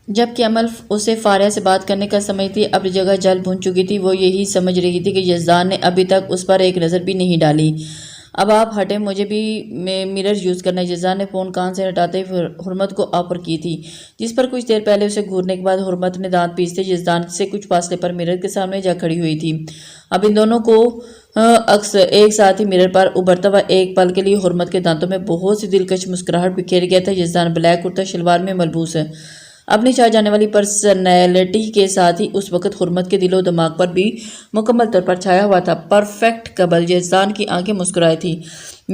جبکہ عمل اسے فاریہ سے بات کرنے کا سمجھتی اپنی جگہ جل بھون چکی تھی۔ وہ یہی سمجھ رہی تھی کہ یزدان نے ابھی تک اس پر ایک نظر بھی نہیں ڈالی۔ اب آپ ہٹیں، مجھے بھی مرر یوز کرنا ہے۔ یزدان نے فون کان سے ہٹاتے ہی حرمت کو آفر کی تھی، جس پر کچھ دیر پہلے اسے گھورنے کے بعد حرمت نے دانت پیستے یزدان سے کچھ فاصلے پر مرر کے سامنے جا کھڑی ہوئی تھی۔ اب ان دونوں کو عکس ایک ساتھ ہی مرر پر ابھرتا ہوا ایک پل کے لیے حرمت کے دانتوں میں بہت سی دلکش مسکراہٹ بکھیر گیا تھا۔ یزدان بلیک کرتا شلوار میں ملبوس اپنی چھا جانے والی پرسنالٹی کے ساتھ ہی اس وقت حرمت کے دل و دماغ پر بھی مکمل طور پر چھایا ہوا تھا۔ پرفیکٹ کپل۔ یزدان کی آنکھیں مسکرائی تھی۔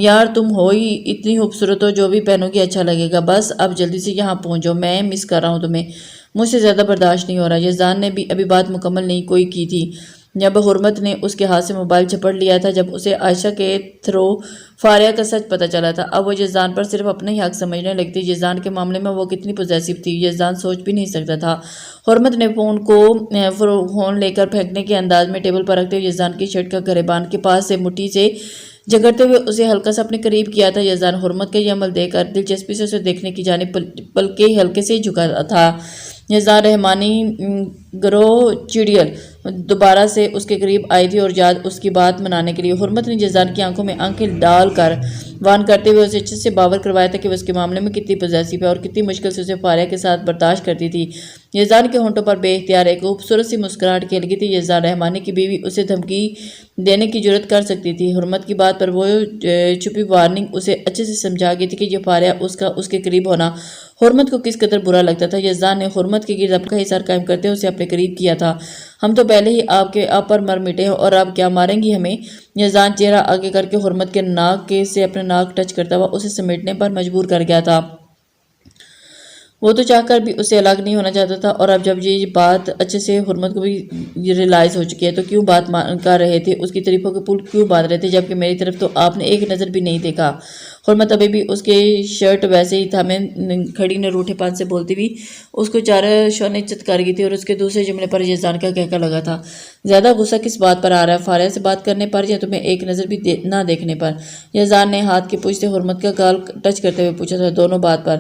یار تم ہو ہی اتنی خوبصورت ہو، جو بھی پہنو گی اچھا لگے گا۔ بس اب جلدی سے یہاں پہنچ جاؤ، میں مس کر رہا ہوں تمہیں، مجھ سے زیادہ برداشت نہیں ہو رہا۔ یزدان نے بھی ابھی بات مکمل نہیں کوئی کی تھی جب حرمت نے اس کے ہاتھ سے موبائل جھپٹ لیا تھا، جب اسے عائشہ کے تھرو فاریہ کا سچ پتہ چلا تھا۔ اب وہ یزدان پر صرف اپنا ہی حق سمجھنے لگتی۔ یزدان کے معاملے میں وہ کتنی پوزیسو تھی، یزدان سوچ بھی نہیں سکتا تھا۔ حرمت نے فون لے کر پھینکنے کے انداز میں ٹیبل پر رکھتے ہوئے یزدان کی شرٹ کا گریبان کے پاس سے مٹھی سے جگڑتے ہوئے اسے ہلکا سا اپنے قریب کیا تھا۔ یزدان حرمت کا یہ عمل دیکھ کر دلچسپی سے اسے دیکھنے کی جانب پلکیں ہلکے سے جھکا تھا۔ یزدان رحمانی گروہ چڑیل دوبارہ سے اس کے قریب آئی تھی اور یاد اس کی بات منانے کے لیے۔ حرمت نے یزدان کی آنکھوں میں آنکھیں ڈال کر وان کرتے ہوئے اسے اچھے سے باور کروایا تھا کہ وہ اس کے معاملے میں کتنی پوزیسو ہے اور کتنی مشکل سے اسے فاریہ کے ساتھ برداشت کرتی تھی۔ یزدان کے ہونٹوں پر بے اختیار ایک خوبصورت سی مسکراہٹ کھیل گئی تھی۔ یزدان رحمانی کی بیوی اسے دھمکی دینے کی جرات کر سکتی تھی۔ حرمت کی بات پر وہ چھپی وارننگ اسے اچھے سے سمجھا گئی تھی کہ یہ فاریہ اس کے قریب ہونا حرمت کو کس قدر برا لگتا تھا۔ یزدان نے حرمت کے گرد اپنا حصار قائم کرتے ہوئے اسے اپنے قریب کیا تھا۔ ہم تو پہلے ہی آپ پر مر مٹے ہیں اور اب کیا ماریں گی ہمیں؟ یزدان چہرہ آگے کر کے حرمت کے ناک سے اپنا ناک ٹچ کرتا ہوا اسے سمیٹنے پر مجبور کر گیا تھا۔ وہ تو چاہ کر بھی اس سے الگ نہیں ہونا چاہتا تھا، اور اب جب یہ بات اچھے سے حرمت کو بھی ریلائز ہو چکی ہے تو کیوں بات کر رہے تھے، اس کی تعریفوں کے پل کیوں باندھ رہے تھے، جبکہ میری طرف تو آپ نے ایک نظر بھی نہیں دیکھا۔ حرمت ابھی بھی اس کے شرٹ ویسے ہی تھامے کھڑی نے روٹھے پان سے بولتی ہوئی اس کو چار شونے چتکار گئی تھی، اور اس کے دوسرے جملے پر یزدان کا کہکا لگا تھا۔ زیادہ غصہ کس بات پر آ رہا ہے، فاریہ سے بات کرنے پر یا تمہیں ایک نظر بھی نہ دیکھنے پر؟ یزدان نے ہاتھ کی پوچھ سے حرمت کا گال ٹچ کرتے ہوئے پوچھا تھا۔ دونوں بات پر۔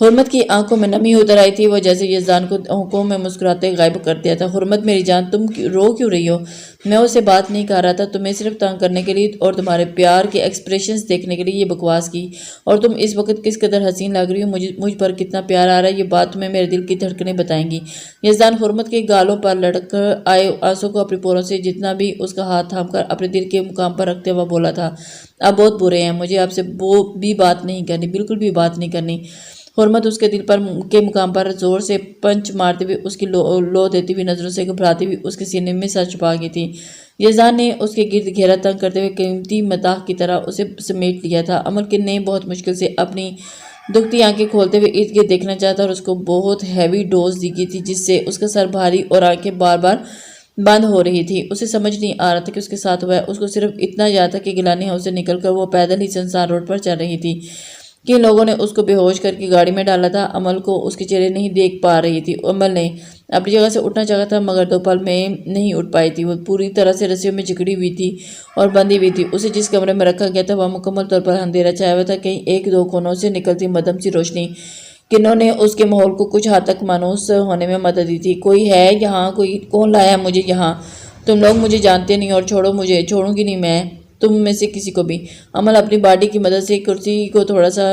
حرمت کی آنکھوں میں نمی اتر آئی تھی، وہ جیسے یزدان کو آنکھوں میں مسکراتے غائب کر دیا تھا۔ حرمت میری جان، تم رو کیوں رہی ہو؟ میں اسے بات نہیں کر رہا تھا، تمہیں صرف تنگ کرنے کے لیے اور تمہارے پیار کے ایکسپریشنز دیکھنے کے لیے یہ بکواس کی، اور تم اس وقت کس قدر حسین لگ رہی ہو، مجھ پر کتنا پیار آ رہا ہے، یہ بات تمہیں میرے دل کی دھڑکنیں بتائیں گی۔ یزدان حرمت کے گالوں پر لڑک آئے آنسوں کو اپنی پوروں سے جتنا بھی اس کا ہاتھ تھام کر اپنے دل کے مقام پر رکھتے ہوا بولا تھا۔ آپ بہت برے ہیں، مجھے آپ سے بھی بات نہیں کرنی، بالکل بھی بات نہیں کرنی۔ حرمت اس کے دل کے مقام پر زور سے پنچ مارتے ہوئے اس کی لو دیتی ہوئی نظروں سے گھبراتی ہوئی اس کے سینے میں سر چھپا گئی تھی۔ یزدان نے اس کے گرد گھیرا تنگ کرتے ہوئے قیمتی متاح کی طرح اسے سمیٹ لیا تھا۔ عمل نے بہت مشکل سے اپنی دکھتی آنکھیں کھولتے ہوئے ارد گرد دیکھنا چاہتا اور اس کو بہت ہیوی ڈوز دی گئی تھی، جس سے اس کا سر بھاری اور آنکھیں بار بار بند ہو رہی تھی۔ اسے سمجھ نہیں آ رہا تھا کہ اس کے ساتھ ہوا ہے۔ اس کو صرف اتنا یاد تھا کہ گیلانی ہاؤس سے نکل کر وہ پیدل ہی سنسار روڈ پر چل رہی تھی کہ لوگوں نے اس کو بے ہوش کر کے گاڑی میں ڈالا تھا۔ عمل کو اس کے چہرے نہیں دیکھ پا رہی تھی۔ عمل نے اپنی جگہ سے اٹھنا چاہا تھا مگر 2 پل میں نہیں اٹھ پائی تھی۔ وہ پوری طرح سے رسیوں میں جکڑی ہوئی تھی اور بندھی ہوئی تھی۔ اسے جس کمرے میں رکھا گیا تھا وہ مکمل طور پر اندھیرا چھایا ہوا تھا۔ کہیں 1-2 کونوں سے نکلتی مدھم سی روشنی کنوں نے اس کے ماحول کو کچھ حد تک مانوس ہونے میں مدد دی تھی۔ کوئی ہے یہاں؟ کون لایا ہے مجھے یہاں؟ تم لوگ مجھے جانتے نہیں اور چھوڑوں گی نہیں میں تم میں سے کسی کو بھی۔ عمل اپنی باڈی کی مدد سے کرسی کو تھوڑا سا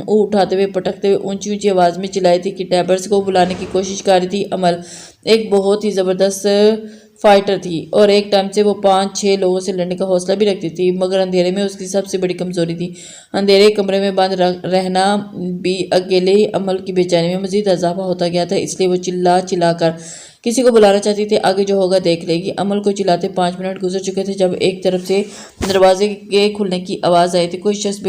اٹھاتے ہوئے پٹکتے ہوئے اونچی اونچی آواز میں چلائی تھی کہ ٹیبرز کو بلانے کی کوشش کر رہی تھی۔ عمل ایک بہت ہی زبردست فائٹر تھی اور ایک ٹائم سے وہ 5-6 لوگوں سے لڑنے کا حوصلہ بھی رکھتی تھی، مگر اندھیرے میں اس کی سب سے بڑی کمزوری تھی۔ اندھیرے کمرے میں بند رہنا بھی اکیلے عمل کی بے چینی میں مزید اضافہ ہوتا گیا تھا، اس لیے وہ چلا کر کسی کو بلانا چاہتی تھی۔ آگے جو ہوگا دیکھ لے گی۔ عمل کو چلاتے 5 منٹ گزر چکے تھے جب ایک طرف سے دروازے کے کھلنے کی آواز آئی تھی۔ کوئی شخص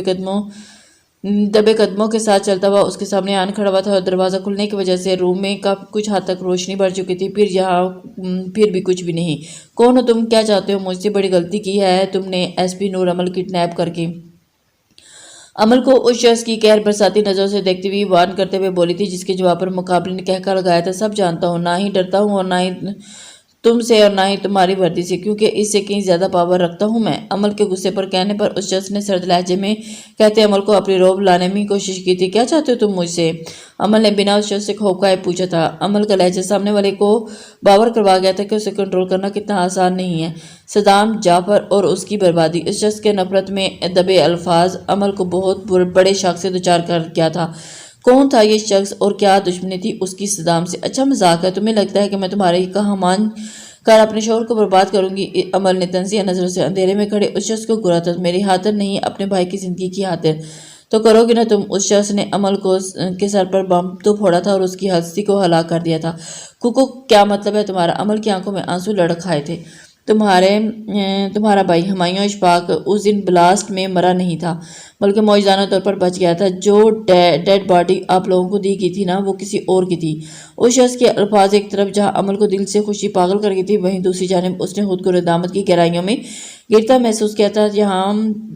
دبے قدموں کے ساتھ چلتا ہوا اس کے سامنے آن کھڑا ہوا تھا اور دروازہ کھلنے کی وجہ سے روم میں کچھ حد تک روشنی بڑھ چکی تھی۔ پھر بھی کچھ بھی نہیں۔ کون ہو تم؟ کیا چاہتے ہو؟ مجھ سے بڑی غلطی کی ہے تم نے ایس پی نور عمل کڈنیپ کر کے۔ عمل کو اس شخص کی قہر برساتی نظروں سے دیکھتی ہوئی وارن کرتے ہوئے بولی تھی، جس کے جواب پر مقابل نے کہکا لگایا تھا۔ سب جانتا ہوں، نہ ہی ڈرتا ہوں اور نہ ہی تم سے اور نہ ہی تمہاری وردی سے، کیونکہ اس سے کہیں زیادہ پاور رکھتا ہوں میں۔ عمل کے غصے پر کہنے پر اس شخص نے سرد لہجے میں کہتے عمل کو اپنی روب لانے میں کوشش کی تھی۔ کیا چاہتے ہو تم مجھ سے؟ عمل نے بنا اس شخص سے خوف کھائے پوچھا تھا۔ عمل کا لہجہ سامنے والے کو باور کروا گیا تھا کہ اسے کنٹرول کرنا کتنا آسان نہیں ہے۔ صدام جعفر اور اس کی بربادی۔ اس شخص کے نفرت میں دبے الفاظ عمل کو بہت بڑے شاک سے دوچار کر کیا تھا۔ کون تھا یہ شخص اور کیا دشمنی تھی اس کی صدام سے؟ اچھا مذاق ہے، تمہیں لگتا ہے کہ میں تمہاری کہاں مان کر اپنے شوہر کو برباد کروں گی؟ عمل نے تنزیہ نظروں سے اندھیرے میں کھڑے اس شخص کو گھورا تھا۔ میری خاطر نہیں، اپنے بھائی کی زندگی کی خاطر تو کرو گے نا تم۔ اس شخص نے عمل کے سر پر بم تو پھوڑا تھا اور اس کی ہستی کو ہلاک کر دیا تھا۔ کوکو، کیا مطلب ہے تمہارا؟ عمل کی آنکھوں میں آنسو لڑک آئے تھے۔ تمہارا بھائی ہمایوں اشفاق اس دن بلاسٹ میں مرا نہیں تھا، بلکہ موجزانہ طور پر بچ گیا تھا۔ جو ڈیڈ باڈی آپ لوگوں کو دی گئی تھی نا، وہ کسی اور کی تھی۔ اس شخص کے الفاظ ایک طرف جہاں عمل کو دل سے خوشی پاگل کر گئی تھی، وہیں دوسری جانب اس نے خود کو ندامت کی گہرائیوں میں گرتا محسوس کیا تھا۔ یہاں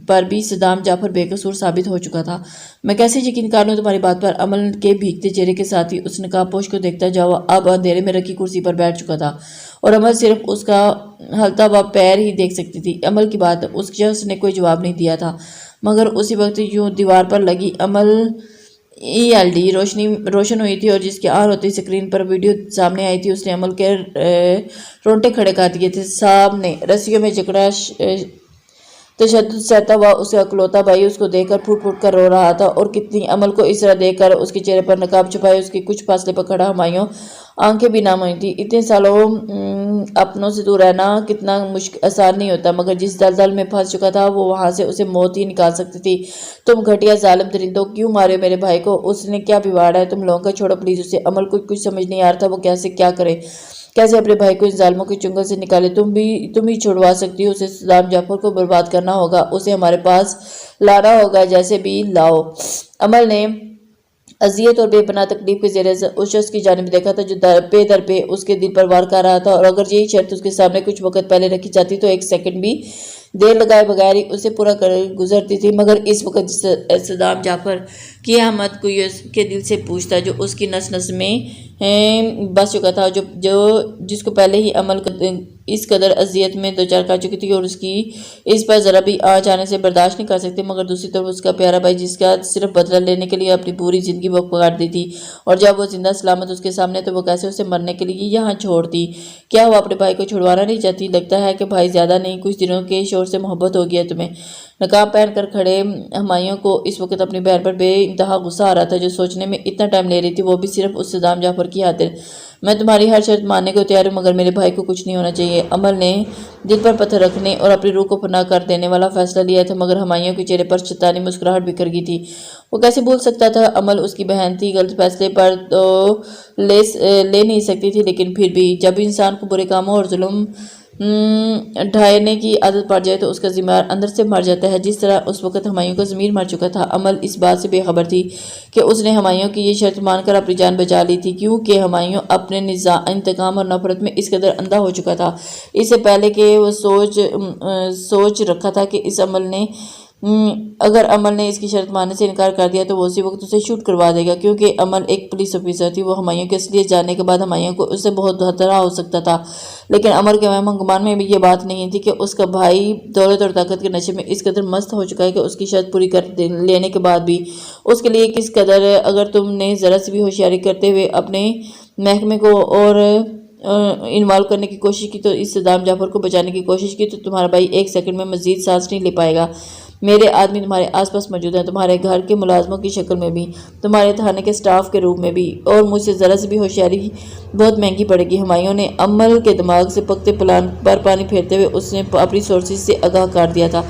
پر بھی صدام جعفر بے قصور ثابت ہو چکا تھا۔ میں کیسے یقین کر لوں تمہاری بات پر؟ عمل کے بھیگتے چہرے کے ساتھ ہی اس نقاب پوش کو دیکھتا جاؤ اب اندھیرے میں رکھی کرسی پر بیٹھ چکا تھا اور عمل صرف اس کا ہلتا ہوا پیر ہی دیکھ سکتی تھی۔ عمل کی بات اس شخص نے کوئی جواب نہیں دیا تھا، مگر اسی وقت یوں دیوار پر لگی عمل ELD روشن ہوئی تھی اور جس کے آن ہوتی سکرین پر ویڈیو سامنے آئی تھی۔ اس نے عمل کے رونٹے کھڑے کر دیے تھے۔ سامنے رسیوں میں جکڑا تشدد سہتا ہوا اس کا اکلوتا بھائی اس کو دیکھ کر پھوٹ پھوٹ کر رو رہا تھا، اور کتنی عمل کو اس طرح دیکھ کر اس کے چہرے پر نقاب چھپائے اس کے کچھ فاصلے پر کھڑا ہمایوں آنکھیں بھی نہ موئی تھی۔ اتنے سالوں اپنوں سے دور رہنا کتنا آسان نہیں ہوتا، مگر جس دلدل میں پھنس چکا تھا وہ وہاں سے اسے موت ہی نکال سکتی تھی۔ تم گھٹیا ظالم درندوں، کیوں مارے میرے بھائی کو؟ اس نے کیا بگاڑا ہے تم لوگوں کا؟ چھوڑو پلیز اسے۔ عمل کو کچھ سمجھ نہیں آ رہا تھا وہ کیسے کیا کرے، کیسے اپنے بھائی کو ان ظالموں کے چنگل سے نکالے۔ تم ہی چھڑوا سکتی ہو اسے۔ صدام جعفر کو برباد کرنا ہوگا، اسے ہمارے پاس لانا ہوگا، جیسے بھی لاؤ۔ عمل نے اذیت اور بے پناہ تکلیف کے زیر اس شخص کی جانب دیکھا تھا جو پے در پے اس کے دل پر وار کر رہا تھا، اور اگر یہی شرط اس کے سامنے کچھ وقت پہلے رکھی جاتی تو ایک سیکنڈ بھی دیر لگائے بغیر ہی اسے پورا کر گزرتی تھی۔ مگر اس وقت صدام جعفر کی احمد کوئی اس کے دل سے پوچھتا جو اس کی نس نس میں بس چکا تھا، جس کو پہلے ہی عمل اس قدر اذیت میں دوچار کر چکی تھی اور اس کی اس پر ذرا بھی آنچ آنے سے برداشت نہیں کر سکتی۔ مگر دوسری طرف اس کا پیارا بھائی جس کا صرف بدلہ لینے کے لیے اپنی پوری زندگی وقف کر دی تھی، اور جب وہ زندہ سلامت اس کے سامنے تو وہ کیسے اسے مرنے کے لیے یہاں چھوڑتی؟ کیا وہ اپنے بھائی کو چھڑوانا نہیں چاہتی؟ لگتا ہے کہ بھائی زیادہ نہیں کچھ دنوں کے شور سے محبت ہو گیا تمہیں۔ نقاب پہن کر کھڑے ہمایوں کو اس وقت اپنی بہن پر بے انتہا غصہ آ رہا تھا جو سوچنے میں اتنا ٹائم لے رہی تھی، وہ بھی صرف اس صدام جعفر کی خاطر۔ میں تمہاری ہر شرط ماننے کو تیار ہوں، مگر میرے بھائی کو کچھ نہیں ہونا چاہیے۔ عمل نے دل پر پتھر رکھنے اور اپنی روح کو پناہ کر دینے والا فیصلہ لیا تھا، مگر ہمایوں کے چہرے پر شیطانی مسکراہٹ بکھر گئی تھی۔ وہ کیسے بھول سکتا تھا؟ عمل اس کی بہن تھی، غلط فیصلے پر تو لے نہیں سکتی تھی، لیکن پھر بھی جب انسان کو برے کاموں اور ظلم ڈھائنے کی عادت پڑ جائے تو اس کا ضمیر اندر سے مر جاتا ہے، جس طرح اس وقت ہمایوں کا ضمیر مر چکا تھا۔ عمل اس بات سے بے خبر تھی کہ اس نے ہمایوں کی یہ شرط مان کر اپنی جان بچا لی تھی، کیونکہ ہمایوں اپنے انتقام اور نفرت میں اس قدر اندھا ہو چکا تھا۔ اس سے پہلے کہ وہ سوچ رکھا تھا کہ اگر عمل نے اس کی شرط ماننے سے انکار کر دیا تو وہ اسی وقت اسے شوٹ کروا دے گا، کیونکہ عمل ایک پولیس افیسر تھی۔ وہ ہمایوں کی اصلیت جاننے کے بعد ہمایوں کو اس سے بہت خطرہ ہو سکتا تھا، لیکن عمل کے وہم گمان میں بھی یہ بات نہیں تھی کہ اس کا بھائی دولت اور طاقت کے نشے میں اس قدر مست ہو چکا ہے کہ اس کی شرط پوری کر لینے کے بعد بھی اس کے لیے کس قدر اگر تم نے ذرا سی بھی ہوشیاری کرتے ہوئے اپنے محکمے کو اور انوالو کرنے کی کوشش کی تو اس صدام جعفر کو بچانے کی کوشش کی تو تمہارا بھائی ایک سیکنڈ میں مزید سانس نہیں لے پائے گا۔ میرے آدمی تمہارے آس پاس موجود ہیں، تمہارے گھر کے ملازموں کی شکل میں بھی، تمہارے تھانے کے سٹاف کے روپ میں بھی، اور مجھ سے ذرا سی بھی ہوشیاری بہت مہنگی پڑے گی۔ ہمایوں نے عمل کے دماغ سے پکتے پلان پر پانی پھیرتے ہوئے اس نے اپنی سورسز سے آگاہ کر دیا تھا،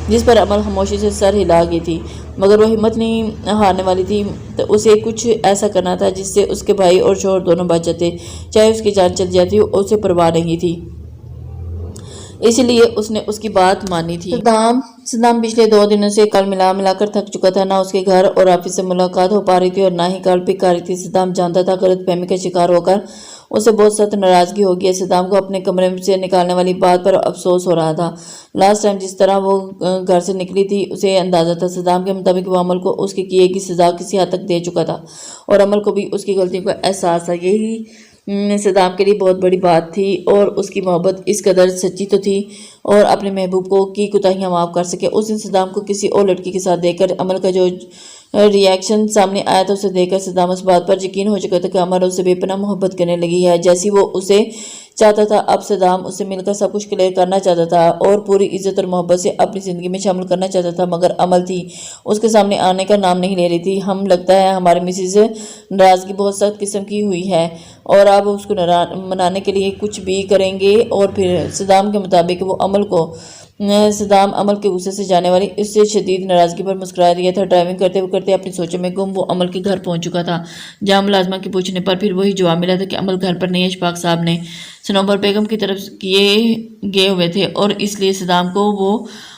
جس پر عمل خاموشی سے سر ہلا گئی تھی، مگر وہ ہمت نہیں ہارنے والی تھی۔ تو اسے کچھ ایسا کرنا تھا جس سے اس کے بھائی اور شوہر دونوں بچ جاتے، چاہے اس کی جان چل جاتی، اسے پرواہ نہیں تھی، اس لیے اس نے اس کی بات مانی تھی۔ صدام پچھلے 2 دنوں سے کل ملا کر تھک چکا تھا، نہ اس کے گھر اور آفس سے ملاقات ہو پا رہی تھی اور نہ ہی کال پک آ رہی تھی۔ صدام جانتا تھا غلط فہمی کا شکار ہو کر اسے بہت سخت ناراضگی ہوگی ہے۔ صدام کو اپنے کمرے سے نکالنے والی بات پر افسوس ہو رہا تھا۔ لاسٹ ٹائم جس طرح وہ گھر سے نکلی تھی اسے اندازہ تھا۔ صدام کے مطابق وہ عمل کو اس کے کیے کی سزا کسی حد تک دے چکا تھا اور عمل کو بھی اس کی غلطی کا احساس تھا۔ یہی صدام کے لیے بہت بڑی بات تھی، اور اس کی محبت اس قدر سچی تو تھی اور اپنے محبوب کو کی کوتاہیاں معاف کر سکے۔ اس دن صدام کو کسی اور لڑکی کے ساتھ دیکھ کر عمل کا جو ری ایکشن سامنے آیا تھا، اسے دیکھ کر صدام اس بات پر یقین ہو چکا تھا کہ عمل اسے بے پناہ محبت کرنے لگی ہے جیسی وہ اسے چاہتا تھا۔ اب صدام اسے مل کر سب کچھ کلیئر کرنا چاہتا تھا اور پوری عزت اور محبت سے اپنی زندگی میں شامل کرنا چاہتا تھا، مگر عمل تھی اس کے سامنے آنے کا نام نہیں لے رہی تھی۔ ہم لگتا ہے ہمارے مسز ناراضگی بہت سخت قسم کی ہوئی ہے اور آپ اس کو منانے کے لیے کچھ بھی کریں گے۔ اور پھر صدام کے مطابق وہ صدام عمل کے غصے سے جانے والی اس سے شدید ناراضگی پر مسکرا دیا تھا۔ ڈرائیونگ کرتے اپنی سوچوں میں گم وہ عمل کے گھر پہنچ چکا تھا، جہاں ملازمہ کے پوچھنے پر پھر وہی جواب ملا تھا کہ عمل گھر پر نہیں ہے۔ اشفاق صاحب نے سنوبر بیگم کی طرف گئے ہوئے تھے اور اس لیے صدام کو وہ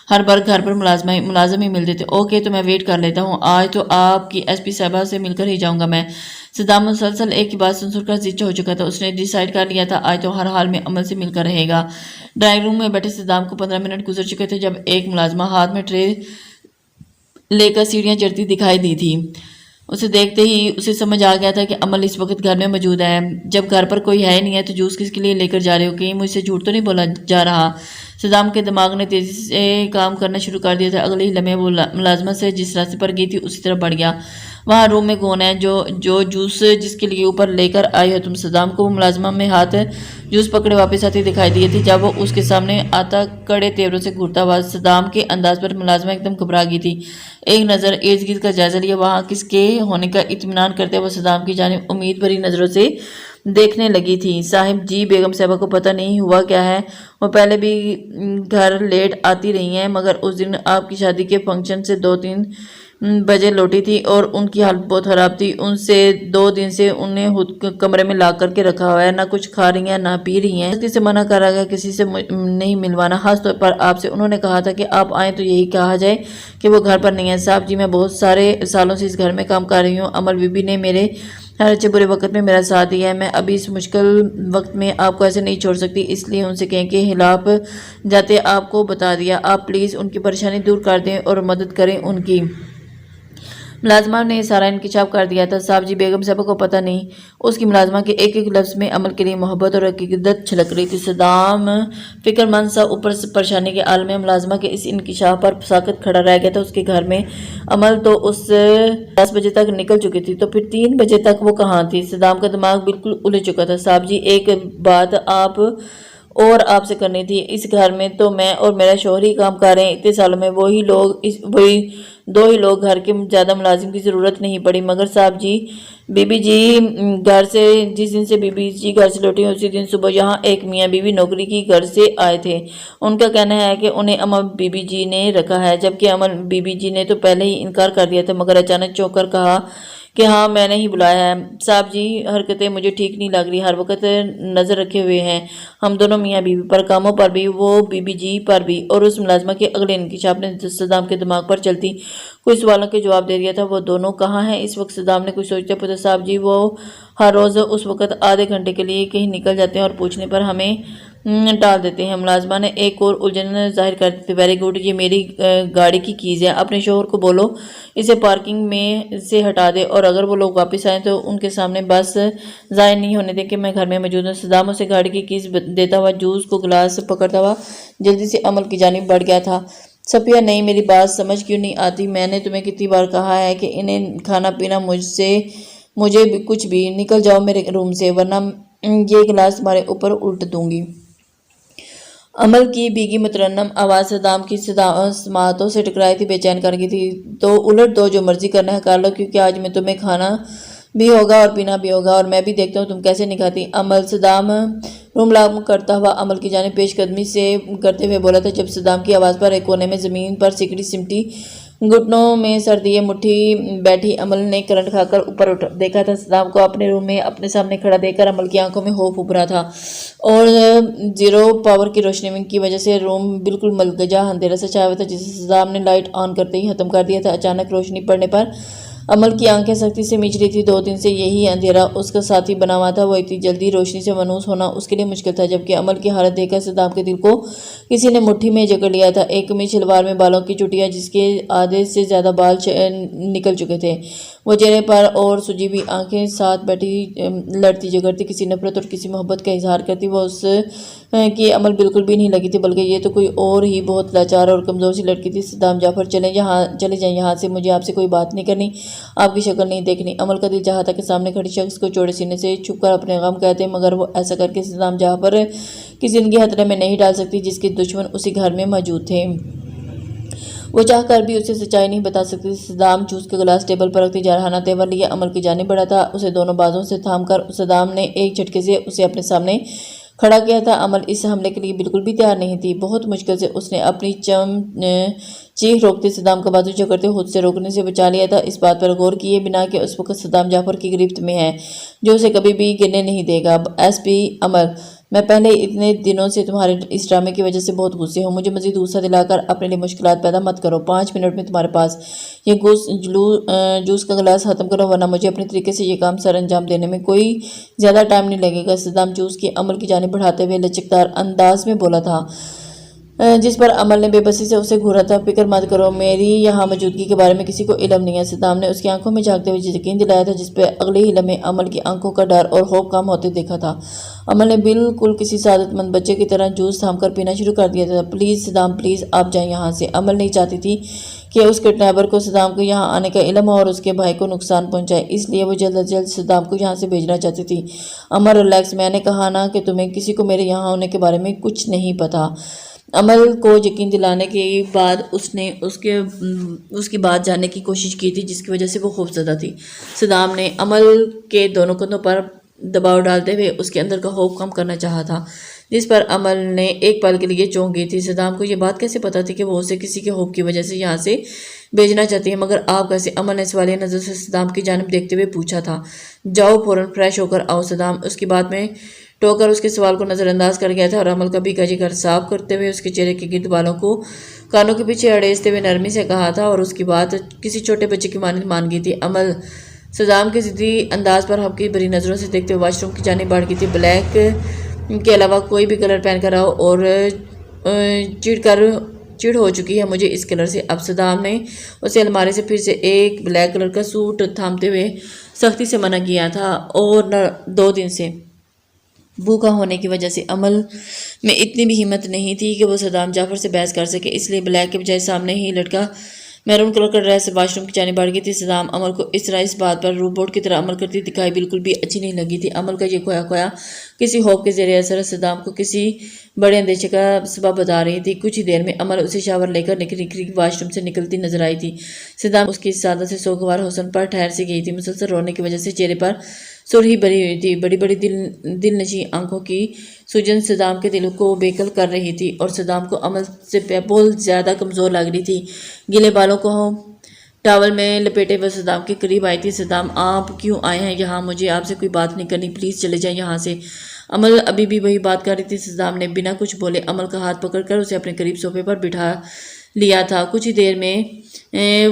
ہر بار گھر پر ملازم ہی ملتے تھے۔ اوکے، تو میں ویٹ کر لیتا ہوں، آج تو آپ کی ایس پی صاحبہ سے مل کر ہی جاؤں گا میں۔ صدام مسلسل ایک کی بات سن کر زچ ہو چکا تھا۔ اس نے ڈیسائیڈ کر لیا تھا آج تو ہر حال میں عمل سے مل کر رہے گا۔ ڈرائنگ روم میں بیٹھے صدام کو 15 منٹ گزر چکے تھے جب ایک ملازمہ ہاتھ میں ٹرے لے کر سیڑھیاں چڑھتی دکھائی دی تھی۔ اسے دیکھتے ہی اسے سمجھ آ گیا تھا کہ عمل اس وقت گھر میں موجود ہے۔ جب گھر پر کوئی ہے نہیں ہے تو جوس کس کے لیے لے کر جا رہے ہو؟ کہیں مجھ سے جھوٹ تو نہیں بولا جا رہا؟ صدام کے دماغ نے تیزی سے کام کرنا شروع کر دیا تھا۔ اگلے ہی لمحے وہ ملازمہ سے جس راستے پر گئی تھی اسی طرف بڑھ گیا۔ وہاں روم میں کون ہے جو جوس جس کے لیے اوپر لے کر آئی ہو تم؟ صدام کو وہ ملازمہ میں ہاتھ جوس پکڑے واپس آتی دکھائی دی تھی۔ جب وہ اس کے سامنے آتا کڑے تیوروں سے گھورتا ہوا صدام کے انداز پر ملازمہ ایک دم گھبرا گئی تھی۔ ایک نظر ارد گرد کا جائزہ لیا، وہاں کس کے ہونے کا اطمینان کرتے وہ صدام کی جانب امید بھری نظروں سے دیکھنے لگی تھی۔ صاحب جی، بیگم صاحبہ کو پتہ نہیں ہوا کیا ہے؟ وہ پہلے بھی گھر لیٹ آتی رہی ہیں، مگر اس دن آپ کی شادی کے فنکشن سے 2-3 بجے لوٹی تھی اور ان کی حالت بہت خراب تھی۔ ان سے 2 دن سے انہیں کمرے میں لاک کر کے رکھا ہوا ہے، نہ کچھ کھا رہی ہیں نہ پی رہی ہیں۔ کسی سے منع کرا گیا کسی سے نہیں ملوانا، خاص طور پر آپ سے۔ انہوں نے کہا تھا کہ آپ آئیں تو یہی کہا جائے کہ وہ گھر پر نہیں ہے۔ صاحب جی، میں بہت سارے سالوں سے اس گھر میں کام کر رہی ہوں، عمل بی بی نے میرے ہر اچھے برے وقت میں میرا ساتھ دیا ہے، میں ابھی اس مشکل وقت میں آپ کو ایسے نہیں چھوڑ سکتی، اس لیے ان سے کہیں کہ ہلاپ جاتے آپ کو بتا دیا، آپ پلیز ان کی پریشانی دور کر دیں اور مدد کریں ان کی۔ ملازمہ نے سارا انکشاف کر دیا تھا۔ صاحب جی، بیگم صاحبہ کو پتہ نہیں۔ اس کی ملازمہ کے ایک ایک لفظ میں عمل کے لیے محبت اور عقیدت چھلک رہی تھی۔ صدام فکر مند سا اوپر سے پریشانی کے عالم میں ملازمہ کے اس انکشاف پر ساکت کھڑا رہ گیا تھا۔ اس کے گھر میں عمل تو اس 10 بجے تک نکل چکی تھی، تو پھر 3 بجے تک وہ کہاں تھی؟ صدام کا دماغ بالکل الجھ چکا تھا۔ صاحب جی، ایک بات آپ سے کرنی تھی۔ اس گھر میں تو میں اور میرا شوہر ہی کام کر رہے ہیں، اتنے سالوں میں وہی 2 ہی لوگ، گھر کے زیادہ ملازم کی ضرورت نہیں پڑی۔ مگر صاحب جی، بی بی جی جس دن سے بی بی جی گھر سے لوٹی اسی دن صبح یہاں ایک میاں بیوی نوکری کی گھر سے آئے تھے۔ ان کا کہنا ہے کہ انہیں امل بی بی جی نے رکھا ہے، جبکہ امل بی بی جی نے تو پہلے ہی انکار کر دیا تھا، مگر اچانک چونک کر کہا کہ ہاں میں نے ہی بلایا ہے۔ صاحب جی، حرکتیں مجھے ٹھیک نہیں لگ رہی، ہر وقت نظر رکھے ہوئے ہیں ہم دونوں میاں بیوی پر، کاموں پر بھی، وہ بی بی جی پر بھی۔ اور اس ملازمہ کے اگلے انکشاف نے صدام کے دماغ پر چلتی کوئی سوالوں کے جواب دے دیا تھا۔ وہ دونوں کہاں ہیں اس وقت؟ صدام نے کچھ سوچتے پوچھا۔ صاحب جی، وہ ہر روز اس وقت آدھے گھنٹے کے لیے کہیں نکل جاتے ہیں اور پوچھنے پر ہمیں ٹال دیتے ہیں۔ ملازمہ نے ایک اور الجھن ظاہر کر دی تھی۔ ویری گڈ، یہ میری گاڑی کی کیز ہے، اپنے شوہر کو بولو اسے پارکنگ میں سے ہٹا دے، اور اگر وہ لوگ واپس آئیں تو ان کے سامنے بس ظاہر نہیں ہونے دے کہ میں گھر میں موجود ہوں۔ صدام اسے گاڑی کی کیز دیتا ہوا جوس کو گلاس پکڑتا ہوا جلدی سے عمل کی جانب بڑھ گیا تھا۔ صفیہ، نہیں، میری بات سمجھ کیوں نہیں آتی؟ میں نے تمہیں کتنی بار کہا ہے کہ انہیں کھانا پینا مجھے بھی کچھ بھی، نکل جاؤ میرے روم سے ورنہ یہ گلاس تمہارے اوپر الٹ دوں گی۔ عمل کی بھیگی مترنم آواز صدام کی سماعتوں سے ٹکرائی تھی، بے چین کر گئی تھی۔ تو الٹ دو، جو مرضی کرنا ہے کر لو، کیونکہ آج میں تمہیں کھانا بھی ہوگا اور پینا بھی ہوگا، اور میں بھی دیکھتا ہوں تم کیسے نہیں کھاتی۔ عمل صدام روم لاک کرتا ہوا عمل کی جانب پیش قدمی سے کرتے ہوئے بولا تھا۔ جب صدام کی آواز پر ایک کونے میں زمین پر سکڑی سمٹی گھٹنوں میں سر دیے مٹھی بیٹھی عمل نے کرنٹ کھا کر اوپر دیکھا تھا۔ صدام کو اپنے روم میں اپنے سامنے کھڑا دیکھ کر عمل کی آنکھوں میں خوف ابھرا تھا، اور زیرو پاور کی روشنی کی وجہ سے روم بالکل ملگجا اندھیرا سا چھایا ہوا تھا، جسے صدام نے لائٹ آن کرتے ہی ختم کر دیا تھا۔ اچانک روشنی پڑنے پر عمل کی آنکھیں سختی سے میچ رہی تھی۔ 2 دن سے یہی اندھیرا اس کا ساتھی بنا ہوا تھا، وہ اتنی جلدی روشنی سے منحوس ہونا اس کے لیے مشکل تھا، جبکہ عمل کی حالت دیکھ کر صدام کے دل کو کسی نے مٹھی میں جکڑ لیا تھا۔ ایک قمیض شلوار میں بالوں کی چٹیاں جس کے آدھے سے زیادہ بال نکل چکے تھے، وہ چہرے پر اور سجی ہوئی آنکھیں ساتھ بیٹھی لڑتی جگڑتی کسی نفرت اور کسی محبت کا اظہار کرتی۔ وہ اس کی عمل بالکل بھی نہیں لگی تھی، بلکہ یہ تو کوئی اور ہی بہت لاچار اور کمزور سی لڑکی تھی۔ صدام جعفر چلے جائیں یہاں سے، مجھے آپ سے کوئی بات نہیں کرنی، آپ کی شکل نہیں دیکھنی۔ عمل کا دل چاہتا کہ سامنے کھڑی شخص کو چوڑے سینے سے چھپ کر اپنے غم کہتے، مگر وہ ایسا کر کے صدام جعفر کی زندگی خطرے میں نہیں ڈال سکتی جس کے دشمن اسی گھر میں موجود تھے۔ وہ چاہ کر بھی اسے سچائی نہیں بتا سکتی۔ صدام جوس کا گلاس ٹیبل پر رکھتے جارحانہ تیور لیے عمل کی جانب بڑھا تھا۔ اسے دونوں بازوں سے تھام کر صدام نے ایک جھٹکے سے اسے اپنے سامنے کھڑا کیا تھا۔ عمل اس حملے کے لیے بالکل بھی تیار نہیں تھی۔ بہت مشکل سے اس نے اپنی چیخ روکتے صدام کا بازو جکڑتے خود سے روکنے سے بچا لیا تھا، اس بات پر غور کیے بنا کہ اس وقت صدام جعفر کی گرفت میں ہے جو اسے کبھی بھی گرنے نہیں دے گا۔ ایس پی عمل، میں پہلے اتنے دنوں سے تمہارے اس ڈرامے کی وجہ سے بہت غصے ہوں۔ مجھے مزید غصہ دلا کر اپنے لیے مشکلات پیدا مت کرو۔ 5 منٹ میں تمہارے پاس یہ جوس کا گلاس ختم کرو، ورنہ مجھے اپنے طریقے سے یہ کام سر انجام دینے میں کوئی زیادہ ٹائم نہیں لگے گا۔ صدام جوس کی عمل کی جانب بڑھاتے ہوئے لچکدار انداز میں بولا تھا، جس پر عمل نے بے بسی سے اسے گھورا تھا۔ فکر مت کرو، میری یہاں موجودگی کے بارے میں کسی کو علم نہیں ہے۔ صدام نے اس کی آنکھوں میں جھانکتے ہوئے یقین دلایا تھا، جس پہ اگلے ہی لمحے عمل کی آنکھوں کا ڈر اور خوف کام ہوتے دیکھا تھا۔ عمل نے بالکل کسی سعادت مند بچے کی طرح جوس تھام کر پینا شروع کر دیا تھا۔ پلیز صدام، پلیز آپ جائیں یہاں سے۔ عمل نہیں چاہتی تھی کہ اس کڈنیپر کو صدام کو یہاں آنے کا علم ہو اور اس کے بھائی کو نقصان پہنچائے، اس لیے وہ جلد از جلد صدام کو یہاں سے بھیجنا چاہتی تھی۔ عمل ریلیکس، میں نے کہا نا کہ تمہیں کسی کو میرے یہاں ہونے کے بارے میں کچھ نہیں پتا۔ عمل کو یقین دلانے کے بعد اس نے اس کی بات جاننے کی کوشش کی تھی، جس کی وجہ سے وہ خوفزدہ تھی۔ صدام نے عمل کے دونوں کندھوں پر دباؤ ڈالتے ہوئے اس کے اندر کا خوف کم کرنا چاہا تھا، جس پر عمل نے ایک پل کے لیے چونک گئی تھی۔ صدام کو یہ بات کیسے پتا تھی کہ وہ اسے کسی کے خوف کی وجہ سے یہاں سے بھیجنا چاہتی ہے، مگر آپ کیسے؟ عمل نے سوالیہ نظر سے صدام کی جانب دیکھتے ہوئے پوچھا تھا۔ جاؤ فوراً فریش ہو کر آؤ۔ صدام اس کی بات میں ٹوکر اس کے سوال کو نظر انداز کر گیا تھا اور عمل کا بھی جگر صاف کرتے ہوئے اس کے چہرے کے گرد بالوں کو کانوں کے پیچھے اڑیستے ہوئے نرمی سے کہا تھا، اور اس کی بات کسی چھوٹے بچے کی مانند مان گئی تھی۔ عمل صدام کے ضدی انداز پر ہبکی بھری نظروں سے دیکھتے ہوئے واش روم کی جانب بڑھ گئی تھی۔ بلیک کے علاوہ کوئی بھی کلر پہن کر آؤ، اور چڑ ہو چکی ہے مجھے اس کلر سے۔ اب صدام نے اسے الماری سے پھر سے ایک بلیک کلر کا سوٹ تھامتے ہوئے سختی سے منع کیا تھا، اور 2 دن سے بھوکا ہونے کی وجہ سے عمل میں اتنی بھی ہمت نہیں تھی کہ وہ صدام جعفر سے بحث کر سکے، اس لیے بلیک کے بجائے سامنے ہی لٹکا میرون کلر کا ڈریس واش روم کی جانب بڑھ گئی تھی۔ صدام عمل کو اس طرح اس بات پر روبوٹ کی طرح عمل کرتی دکھائی بالکل بھی اچھی نہیں لگی تھی۔ عمل کا یہ کھویا کسی خوف کے زیر اثر صدام کو کسی بڑے اندیشے کا سبب بتا رہی تھی۔ کچھ ہی دیر میں عمل اسے شاور لے کر نکلی واش روم سے نکلتی نظر آئی تھی۔ صدام اس کی سادہ سے سوگوار حسن پر ٹھہر سی گئی تھی، مسلسل رونے کی وجہ سے چہرے پر سرخی بھری ہوئی تھی۔ بڑی بڑی دل نشیں آنکھوں کی سوجن صدام کے دل کو بےکل کر رہی تھی، اور صدام کو عمل سے بہت زیادہ کمزور لگ رہی تھی۔ گیلے بالوں کو ٹاول میں لپیٹے ہوئے صدام کے قریب آئی تھی۔ صدام، آپ کیوں آئے ہیں یہاں؟ مجھے آپ سے کوئی بات نہیں کرنی، پلیز چلے جائیں یہاں سے۔ عمل ابھی بھی وہی بات کر رہی تھی۔ صدام نے بنا کچھ بولے عمل کا ہاتھ پکڑ کر اسے اپنے قریب صوفے پر بٹھا لیا تھا۔ کچھ ہی دیر میں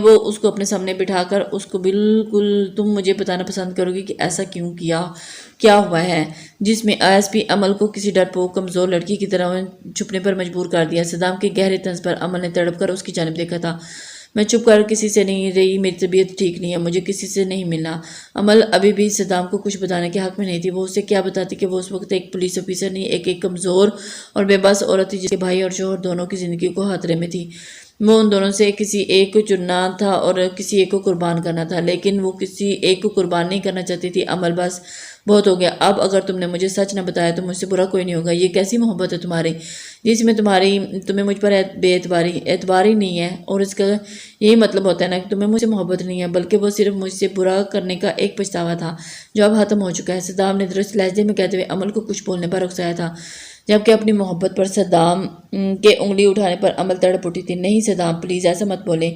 وہ اس کو اپنے سامنے بٹھا کر اس کو بالکل تم مجھے بتانا پسند کرو گی کہ ایسا کیا ہوا ہے جس میں ایس پی عمل کو کسی ڈرپوک کمزور لڑکی کی طرح چھپنے پر مجبور کر دیا۔ صدام کے گہرے طنز پر عمل نے تڑپ کر اس کی جانب دیکھا تھا۔ میں چھپ کر کسی سے نہیں رہی، میری طبیعت ٹھیک نہیں ہے، مجھے کسی سے نہیں ملنا۔ عمل ابھی بھی صدام کو کچھ بتانے کے حق میں نہیں تھی۔ وہ اسے کیا بتاتی کہ وہ اس وقت ایک پولیس آفیسر نہیں، ایک کمزور اور بے بس عورت تھی، جس کے بھائی اور شوہر دونوں کی زندگی کو خطرے میں تھی۔ وہ ان دونوں سے کسی ایک کو چننا تھا اور کسی ایک کو قربان کرنا تھا، لیکن وہ کسی ایک کو قربان نہیں کرنا چاہتی تھی۔ عمل، بس بہت ہو گیا، اب اگر تم نے مجھے سچ نہ بتایا تو مجھ سے برا کوئی نہیں ہوگا۔ یہ کیسی محبت ہے تمہاری جس میں تمہیں مجھ پر بے اعتبار ہی نہیں ہے، اور اس کا یہی مطلب ہوتا ہے نا کہ تمہیں مجھ سے محبت نہیں ہے، بلکہ وہ صرف مجھ سے برا کرنے کا ایک پچھتاوا تھا جو اب ختم ہو چکا ہے۔ صدام نے درست لہجے میں کہتے ہوئے عمل کو کچھ بولنے پر اکسایا تھا، جبکہ اپنی محبت پر صدام کے انگلی اٹھانے پر عمل تڑپ اٹھی تھی۔ نہیں صدام، پلیز ایسا مت بولے،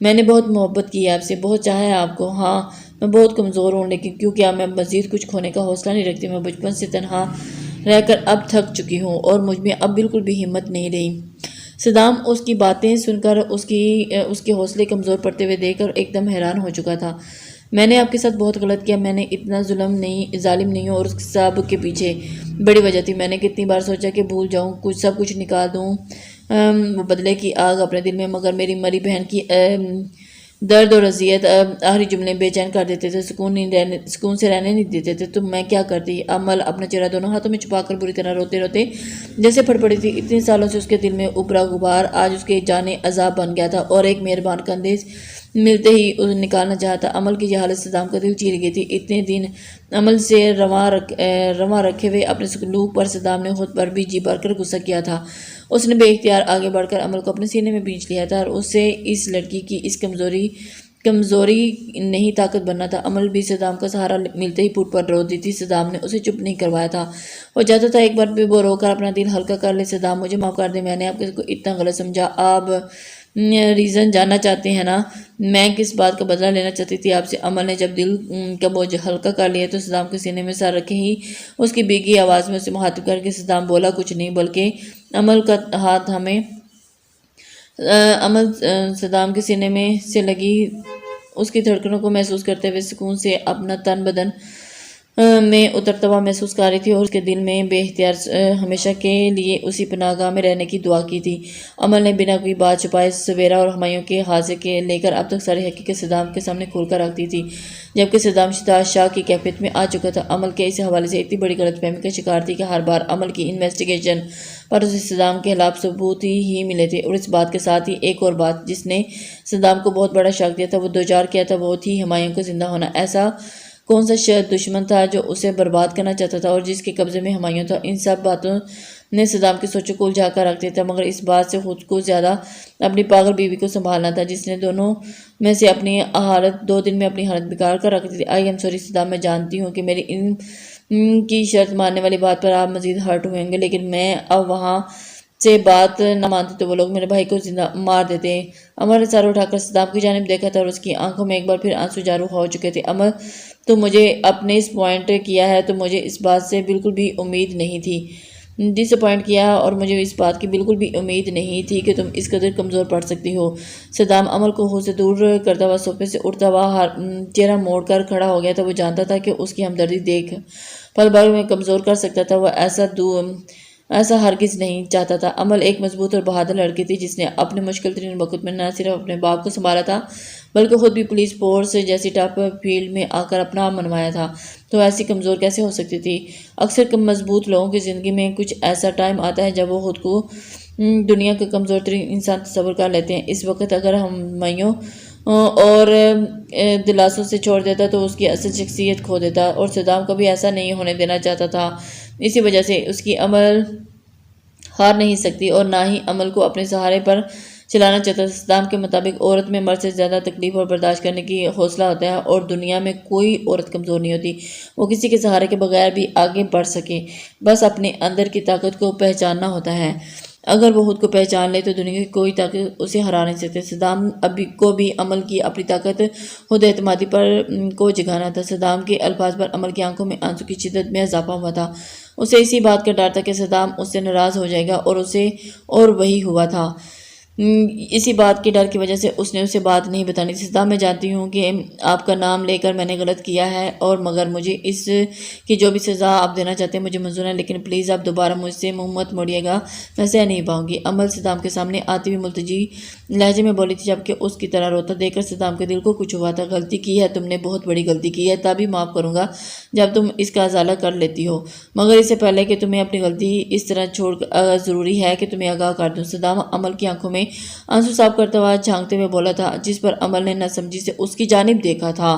میں نے بہت محبت کی ہے آپ سے، بہت چاہا ہے آپ کو۔ ہاں میں بہت کمزور ہوں، لیکن کیوں کیا میں مزید کچھ کھونے کا حوصلہ نہیں رکھتی۔ میں بچپن سے تنہا رہ کر اب تھک چکی ہوں اور مجھ میں اب بالکل بھی ہمت نہیں رہی۔ صدام اس کی باتیں سن کر اس کے حوصلے کمزور پڑتے ہوئے دیکھ کر ایک دم حیران ہو چکا تھا۔ میں نے آپ کے ساتھ بہت غلط کیا، میں نے اتنا ظالم نہیں ہوں، اور اس سب کے پیچھے بڑی وجہ تھی۔ میں نے کتنی بار سوچا کہ بھول جاؤں، سب کچھ نکال دوں، بدلے کی آگ اپنے دل میں، مگر میری مری بہن کی درد اور اذیت آخری جملے بے چین کر دیتے تھے، سکون سے رہنے نہیں دیتے تھے۔ تو میں کیا کرتی؟ عمل اپنا چہرہ دونوں ہاتھوں میں چھپا کر بری طرح روتے روتے جیسے پھٹ پڑی تھی۔ اتنے سالوں سے اس کے دل میں ابھرا غبار آج اس کے جانے عذاب بن گیا تھا، اور ایک مہربان کندھے ملتے ہی اسے نکالنا چاہتا۔ عمل کی یہ حالت صدام کا دل چیر گئی تھی۔ اتنے دن عمل سے رواں رکھے ہوئے اپنے سلوک پر صدام نے خود پر بھی جی بھر کر غصہ کیا تھا۔ اس نے بے اختیار آگے بڑھ کر عمل کو اپنے سینے میں بھینچ لیا تھا، اور اسے اس لڑکی کی اس کمزوری نہیں طاقت بننا تھا۔ عمل بھی صدام کا سہارا ملتے ہی پھوٹ پر رو دی تھی۔ صدام نے اسے چپ نہیں کروایا تھا، وہ چاہتا تھا ایک بار بھی وہ رو کر اپنا دل ہلکا کر لے۔ صدام مجھے معاف کر دے، میں نے آپ کو اتنا غلط سمجھا۔ آپ ریزن جاننا چاہتے ہیں نا؟ میں کس بات کا بدلہ لینا چاہتی تھی آپ سے؟ عمل نے جب دل کا بوجھ ہلکا کر لیا تو صدام کے سینے میں سر رکھے ہی اس کی بھیگی آواز میں اسے مخاطب کر کے صدام بولا کچھ نہیں، بلکہ عمل کا ہاتھ عمل صدام کے سینے میں سے لگی اس کی دھڑکنوں کو محسوس کرتے ہوئے سکون سے اپنا تن بدن میں اترتا ہوا محسوس کر رہی تھی، اور اس کے دل میں بے اختیار ہمیشہ کے لیے اسی پناہ گاہ میں رہنے کی دعا کی تھی۔ عمل نے بنا کوئی بات چھپائے سویرا اور ہمایوں کے حادثے کے لے کر اب تک ساری حقیقت صدام کے سامنے کھول کر رکھ دی تھی، جبکہ صدام شاہ کی کیفیت میں آ چکا تھا۔ عمل کے اس حوالے سے اتنی بڑی غلط فہمی کا شکار تھی کہ ہر بار عمل کی انویسٹیگیشن پر اسے صدام کے خلاف ثبوت ہی ملے تھے، اور اس بات کے ساتھ ہی ایک اور بات جس نے صدام کو بہت بڑا شاک دیا تھا، وہ دوچار کیا تھا، وہ تھی ہمایوں کا زندہ ہونا۔ ایسا کون سا دشمن تھا جو اسے برباد کرنا چاہتا تھا اور جس کے قبضے میں ہمایوں تھا؟ ان سب باتوں نے صدام کی سوچوں کو الجھا کر رکھ دیا تھا، مگر اس بات سے خود کو زیادہ اپنی پاگل بیوی کو سنبھالنا تھا، جس نے دونوں میں سے اپنی حالت 2 دن میں اپنی حالت بگاڑ کر رکھ دی تھی۔ آئی ایم سوری صدام، میں جانتی ہوں کہ میری ان کی شرط ماننے والی بات پر آپ مزید ہرٹ ہوئیں گے، لیکن میں اب وہاں سے بات نہ مانتی تو وہ لوگ میرے بھائی کو زندہ مار دیتے۔ عمر نے سر اٹھا کر صدام کی جانب دیکھا تھا، اور اس کی آنکھوں میں ایک بار پھر آنسو جارو ہو چکے تھے۔ عمر، تو مجھے اپنے اس پوائنٹ کیا ہے، تو مجھے اس بات سے بالکل بھی امید نہیں تھی، ڈس اپوائنٹ کیا، اور مجھے اس بات کی بالکل بھی امید نہیں تھی کہ تم اس قدر کمزور پڑ سکتی ہو۔ صدام عمل کو خود سے دور کرتا ہوا صوفے سے اٹھتا ہوا چہرہ موڑ کر کھڑا ہو گیا تھا۔ وہ جانتا تھا کہ اس کی ہمدردی دیکھ پل بھر میں کمزور کر سکتا تھا، وہ ایسا ہرگز نہیں چاہتا تھا۔ عمل ایک مضبوط اور بہادر لڑکی تھی جس نے اپنے مشکل ترین وقت میں نہ صرف اپنے باپ کو سنبھالا تھا بلکہ خود بھی پولیس فورس جیسی ٹاپ فیلڈ میں آ کر اپنا منوایا تھا، تو ایسی کمزور کیسے ہو سکتی تھی؟ اکثر مضبوط لوگوں کی زندگی میں کچھ ایسا ٹائم آتا ہے جب وہ خود کو دنیا کا کمزور ترین انسان تصور کر لیتے ہیں۔ اس وقت اگر ہمایوں اور دلاسوں سے چھوڑ دیتا تو اس کی اصل شخصیت کھو دیتا، اور صدام کبھی ایسا نہیں ہونے دینا چاہتا تھا۔ اسی وجہ سے اس کی عمل ہار نہیں سکتی اور نہ ہی عمل کو اپنے سہارے پر چلانا چاہتا تھا۔ صدام کے مطابق عورت میں مرد سے زیادہ تکلیف اور برداشت کرنے کی حوصلہ ہوتا ہے، اور دنیا میں کوئی عورت کمزور نہیں ہوتی، وہ کسی کے سہارے کے بغیر بھی آگے بڑھ سکے، بس اپنے اندر کی طاقت کو پہچاننا ہوتا ہے۔ اگر وہ خود کو پہچان لے تو دنیا کی کوئی طاقت اسے ہرا نہیں سکتی۔ صدام کو بھی عمل کی اپنی طاقت خود اعتمادی پر کو جگانا تھا۔ صدام کے الفاظ پر عمل کی آنکھوں میں آنسو کی شدت میں اضافہ ہوا تھا۔ اسے اسی بات کا ڈر تھا کہ صدام اس سے ناراض ہو جائے گا، اور وہی ہوا تھا۔ اسی بات کے ڈر کی وجہ سے اس نے اسے بات نہیں بتانی تھی۔ صدام، میں جانتی ہوں کہ آپ کا نام لے کر میں نے غلط کیا ہے، اور مگر مجھے اس کی جو بھی سزا آپ دینا چاہتے ہیں مجھے منظور ہے، لیکن پلیز آپ دوبارہ مجھ سے منہ مت موڑیے گا، میں سہ نہیں پاؤں گی۔ عمل صدام کے سامنے آتی ہوئی ملتجی لہجے میں بولی تھی، جبکہ اس کی طرح روتا دیکھ کر صدام کے دل کو کچھ ہوا تھا۔ غلطی کی ہے تم نے، بہت بڑی غلطی کی ہے، تبھی معاف کروں گا جب تم اس کا ازالہ کر لیتی ہو، مگر اس سے پہلے کہ تمہیں اپنی غلطی اس طرح چھوڑ ضروری ہے کہ تمہیں آگاہ کر دوں۔ صدام عمل کی آنکھوں میں آنسو صاف کرتا ہوا جھانکتے ہوئے بولا تھا، جس پر عمل نے نہ سمجھی سے اس کی جانب دیکھا تھا۔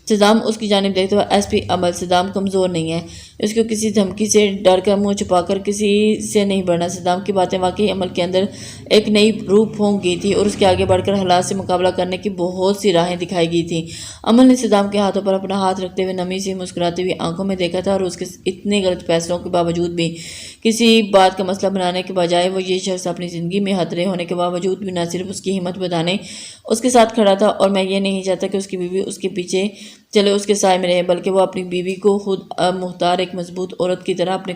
صدام اس کی جانب دیکھتا ہوا، ایس پی عمل، صدام کمزور نہیں ہے، اس کو کسی دھمکی سے ڈر کر منہ چھپا کر کسی سے نہیں بڑھنا۔ صدام کی باتیں واقعی عمل کے اندر ایک نئی روح پھونک گئی تھی، اور اس کے آگے بڑھ کر حالات سے مقابلہ کرنے کی بہت سی راہیں دکھائی گئی تھیں۔ عمل نے صدام کے ہاتھوں پر اپنا ہاتھ رکھتے ہوئے نمی سی مسکراتی ہوئی آنکھوں میں دیکھا تھا، اور اس کے اتنے غلط فیصلوں کے باوجود بھی کسی بات کا مسئلہ بنانے کے بجائے وہ یہ شخص اپنی زندگی میں خطرے ہونے کے باوجود بھی نہ صرف اس کی ہمت بتانے اس کے ساتھ کھڑا تھا، اور میں یہ نہیں چاہتا کہ اس کی بیوی اس کے پیچھے چلے، اس کے سائے میں رہے، بلکہ وہ اپنی بیوی کو خود مختار ایک مضبوط عورت کی طرح اپنے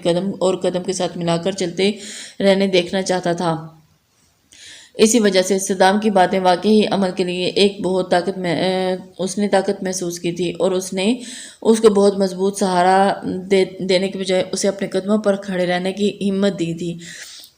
قدم کے ساتھ ملا کر چلتے رہنے دیکھنا چاہتا تھا۔ اسی وجہ سے صدام کی باتیں واقعی ہی عمل کے لیے ایک بہت اس نے طاقت محسوس کی تھی، اور اس نے اس کو بہت مضبوط سہارا دینے کے بجائے اسے اپنے قدموں پر کھڑے رہنے کی ہمت دی تھی۔